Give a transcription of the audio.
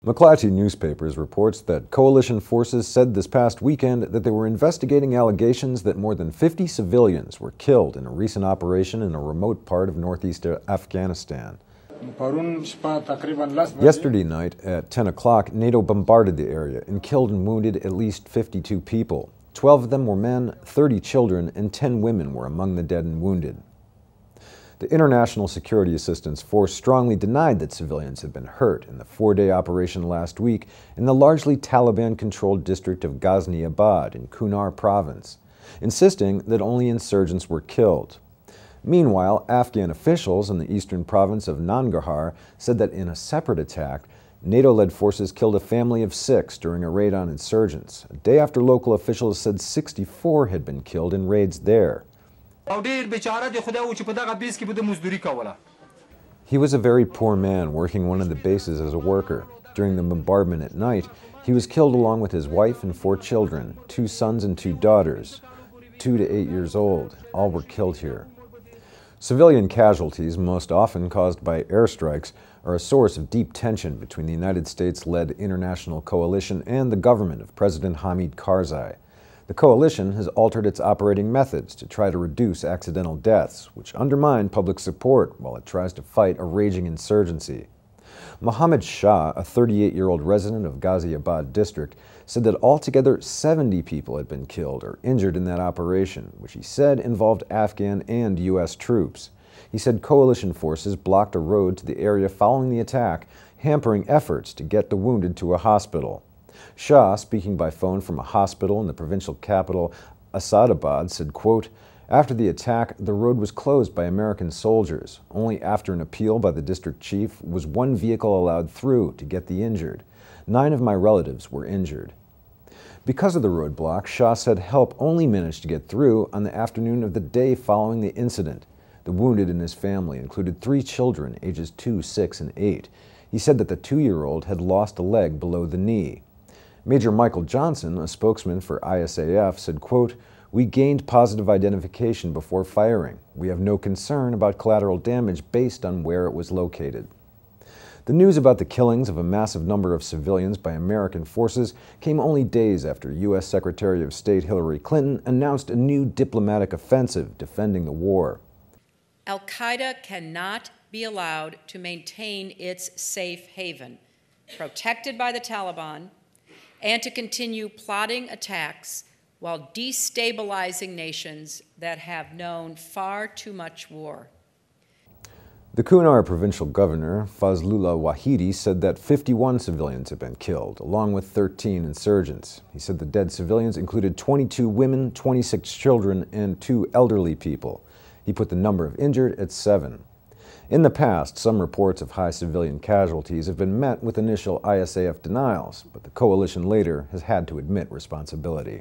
McClatchy Newspapers reports that coalition forces said this past weekend that they were investigating allegations that more than 50 civilians were killed in a recent operation in a remote part of northeast Afghanistan. Yesterday night at 10 o'clock, NATO bombarded the area and killed and wounded at least 52 people. 12 of them were men, 30 children, and 10 women were among the dead and wounded. The International Security Assistance Force strongly denied that civilians had been hurt in the four-day operation last week in the largely Taliban-controlled district of Ghazni-Abad in Kunar province, insisting that only insurgents were killed. Meanwhile, Afghan officials in the eastern province of Nangarhar said that in a separate attack, NATO-led forces killed a family of 6 during a raid on insurgents, a day after local officials said 64 had been killed in raids there. He was a very poor man working one of the bases as a worker. During the bombardment at night, he was killed along with his wife and 4 children, 2 sons and 2 daughters, 2 to 8 years old. All were killed here. Civilian casualties, most often caused by airstrikes, are a source of deep tension between the United States-led international coalition and the government of President Hamid Karzai. The coalition has altered its operating methods to try to reduce accidental deaths, which undermine public support while it tries to fight a raging insurgency. Mohammed Shah, a 38-year-old resident of Ghazi-Abad district, said that altogether 70 people had been killed or injured in that operation, which he said involved Afghan and U.S. troops. He said coalition forces blocked a road to the area following the attack, hampering efforts to get the wounded to a hospital. Shah, speaking by phone from a hospital in the provincial capital, Asadabad, said, quote, "After the attack, the road was closed by American soldiers. Only after an appeal by the district chief was one vehicle allowed through to get the injured. 9 of my relatives were injured." Because of the roadblock, Shah said help only managed to get through on the afternoon of the day following the incident. The wounded in his family included 3 children, ages 2, 6, and 8. He said that the 2-year-old had lost a leg below the knee. Major Michael Johnson, a spokesman for ISAF, said, quote, "We gained positive identification before firing. We have no concern about collateral damage based on where it was located." The news about the killings of a massive number of civilians by American forces came only days after U.S. Secretary of State Hillary Clinton announced a new diplomatic offensive defending the war. Al-Qaeda cannot be allowed to maintain its safe haven, protected by the Taliban, and to continue plotting attacks while destabilizing nations that have known far too much war. The Kunar provincial governor, Fazlullah Wahidi, said that 51 civilians have been killed, along with 13 insurgents. He said the dead civilians included 22 women, 26 children, and 2 elderly people. He put the number of injured at 7. In the past, some reports of high civilian casualties have been met with initial ISAF denials, but the coalition later has had to admit responsibility.